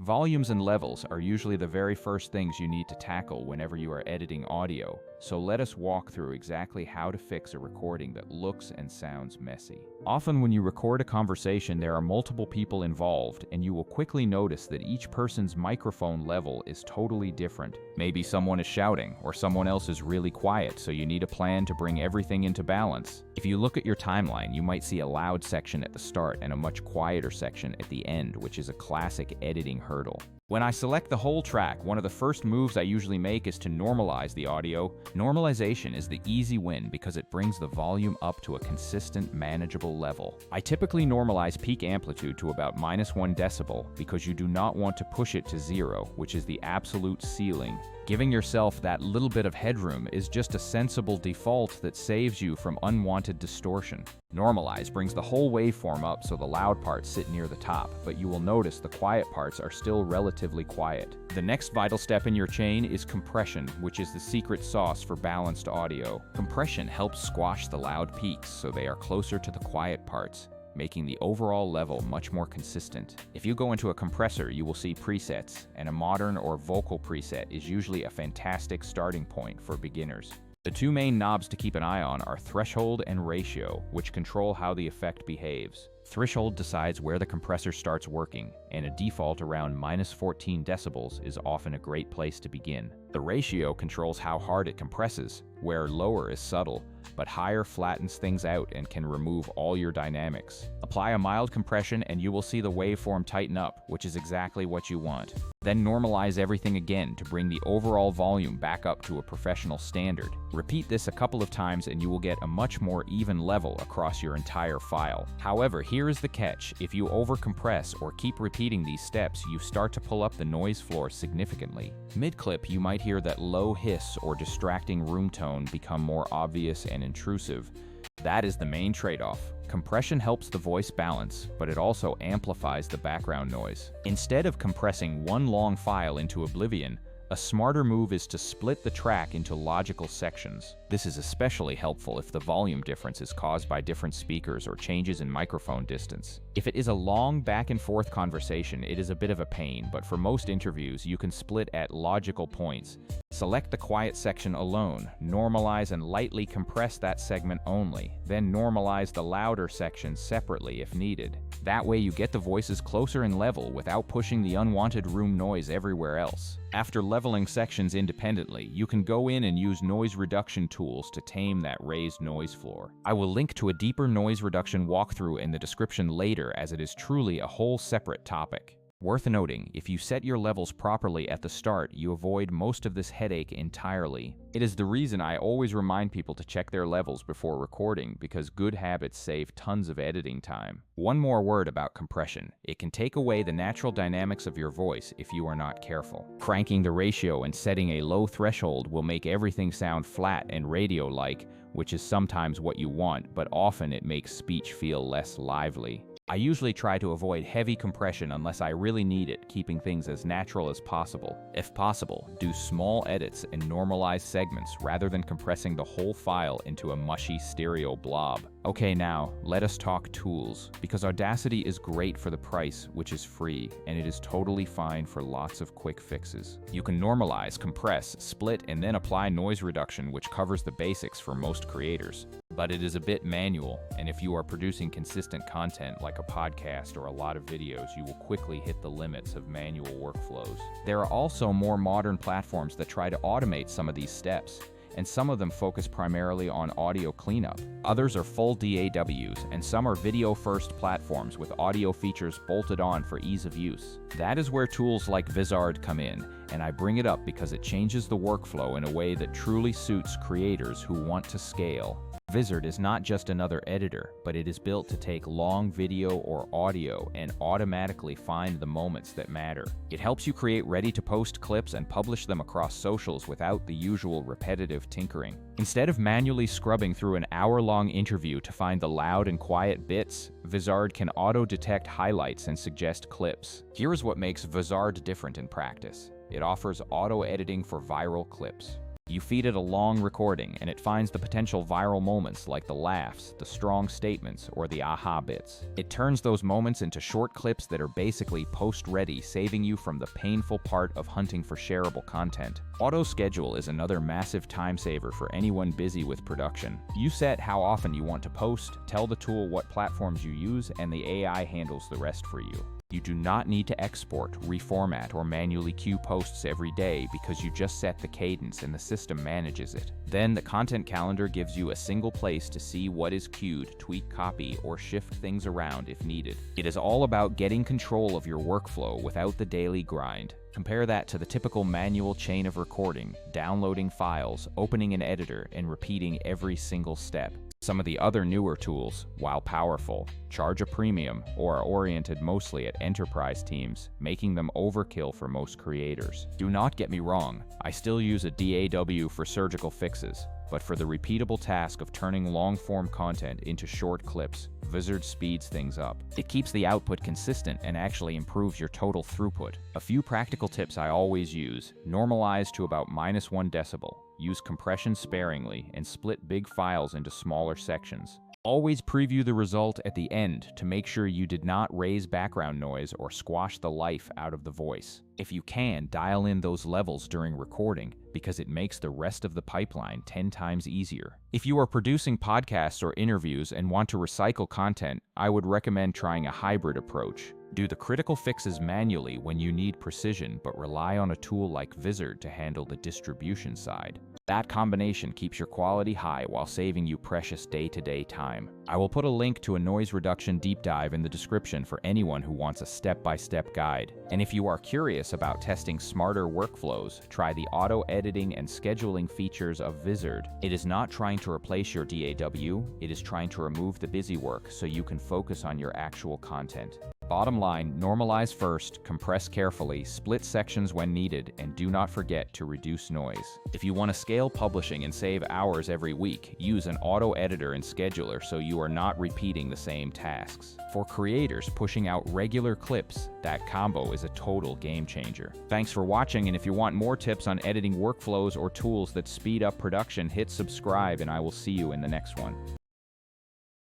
Volumes and levels are usually the very first things you need to tackle whenever you are editing audio, so let us walk through exactly how to fix a recording that looks and sounds messy. Often when you record a conversation, there are multiple people involved, and you will quickly notice that each person's microphone level is totally different. Maybe someone is shouting, or someone else is really quiet, so you need a plan to bring everything into balance. If you look at your timeline, you might see a loud section at the start and a much quieter section at the end, which is a classic editing hurdle. When I select the whole track, one of the first moves I usually make is to normalize the audio. Normalization is the easy win because it brings the volume up to a consistent, manageable level. I typically normalize peak amplitude to about -1 decibel because you do not want to push it to 0, which is the absolute ceiling. Giving yourself that little bit of headroom is just a sensible default that saves you from unwanted distortion. Normalize brings the whole waveform up so the loud parts sit near the top, but you will notice the quiet parts are still relatively quiet. The next vital step in your chain is compression, which is the secret sauce for balanced audio. Compression helps squash the loud peaks so they are closer to the quiet parts, making the overall level much more consistent. If you go into a compressor, you will see presets, and a modern or vocal preset is usually a fantastic starting point for beginners. The two main knobs to keep an eye on are threshold and ratio, which control how the effect behaves. Threshold decides where the compressor starts working, and a default around -14 decibels is often a great place to begin. The ratio controls how hard it compresses, where lower is subtle, but higher flattens things out and can remove all your dynamics. Apply a mild compression and you will see the waveform tighten up, which is exactly what you want. Then normalize everything again to bring the overall volume back up to a professional standard. Repeat this a couple of times and you will get a much more even level across your entire file. However, here is the catch. If you overcompress or keep repeating these steps, you start to pull up the noise floor significantly. Mid-clip, you might hear that low hiss or distracting room tone become more obvious and intrusive. That is the main trade-off. Compression helps the voice balance, but it also amplifies the background noise. Instead of compressing one long file into oblivion, a smarter move is to split the track into logical sections. This is especially helpful if the volume difference is caused by different speakers or changes in microphone distance. If it is a long back-and-forth conversation, it is a bit of a pain, but for most interviews, you can split at logical points. Select the quiet section alone, normalize and lightly compress that segment only, then normalize the louder section separately if needed. That way you get the voices closer in level without pushing the unwanted room noise everywhere else. After leveling sections independently, you can go in and use noise reduction tools to tame that raised noise floor. I will link to a deeper noise reduction walkthrough in the description later, as it is truly a whole separate topic. Worth noting, if you set your levels properly at the start, you avoid most of this headache entirely. It is the reason I always remind people to check their levels before recording, because good habits save tons of editing time. One more word about compression. It can take away the natural dynamics of your voice if you are not careful. Cranking the ratio and setting a low threshold will make everything sound flat and radio-like, which is sometimes what you want, but often it makes speech feel less lively. I usually try to avoid heavy compression unless I really need it, keeping things as natural as possible. If possible, do small edits and normalize segments rather than compressing the whole file into a mushy stereo blob. Okay, now, let us talk tools, because Audacity is great for the price, which is free, and it is totally fine for lots of quick fixes. You can normalize, compress, split, and then apply noise reduction, which covers the basics for most creators. But it is a bit manual, and if you are producing consistent content like a podcast or a lot of videos, you will quickly hit the limits of manual workflows. There are also more modern platforms that try to automate some of these steps, and some of them focus primarily on audio cleanup. Others are full DAWs, and some are video-first platforms with audio features bolted on for ease of use. That is where tools like Vizard come in, and I bring it up because it changes the workflow in a way that truly suits creators who want to scale. Vizard is not just another editor, but it is built to take long video or audio and automatically find the moments that matter. It helps you create ready-to-post clips and publish them across socials without the usual repetitive tinkering. Instead of manually scrubbing through an hour-long interview to find the loud and quiet bits, Vizard can auto-detect highlights and suggest clips. Here is what makes Vizard different in practice. It offers auto-editing for viral clips. You feed it a long recording, and it finds the potential viral moments like the laughs, the strong statements, or the aha bits. It turns those moments into short clips that are basically post-ready, saving you from the painful part of hunting for shareable content. Auto-schedule is another massive time saver for anyone busy with production. You set how often you want to post, tell the tool what platforms you use, and the AI handles the rest for you. You do not need to export, reformat, or manually queue posts every day because you just set the cadence and the system manages it. Then the content calendar gives you a single place to see what is queued, tweak copy, or shift things around if needed. It is all about getting control of your workflow without the daily grind. Compare that to the typical manual chain of recording, downloading files, opening an editor, and repeating every single step. Some of the other newer tools, while powerful, charge a premium or are oriented mostly at enterprise teams, making them overkill for most creators. Do not get me wrong, I still use a DAW for surgical fixes, but for the repeatable task of turning long-form content into short clips, Vizard speeds things up. It keeps the output consistent and actually improves your total throughput. A few practical tips I always use: normalize to about -1 decibel. Use compression sparingly, and split big files into smaller sections. Always preview the result at the end to make sure you did not raise background noise or squash the life out of the voice. If you can, dial in those levels during recording because it makes the rest of the pipeline 10 times easier. If you are producing podcasts or interviews and want to recycle content, I would recommend trying a hybrid approach. Do the critical fixes manually when you need precision, but rely on a tool like Vizard to handle the distribution side. That combination keeps your quality high while saving you precious day-to-day time. I will put a link to a noise reduction deep dive in the description for anyone who wants a step-by-step guide. And if you are curious about testing smarter workflows, try the auto editing and scheduling features of Vizard. It is not trying to replace your DAW, it is trying to remove the busy work so you can focus on your actual content. Bottom line, normalize first, compress carefully, split sections when needed, and do not forget to reduce noise. If you want to scale publishing and save hours every week, use an auto editor and scheduler so you are not repeating the same tasks. For creators pushing out regular clips, that combo is a total game changer. Thanks for watching, and if you want more tips on editing workflows or tools that speed up production, hit subscribe and I will see you in the next one.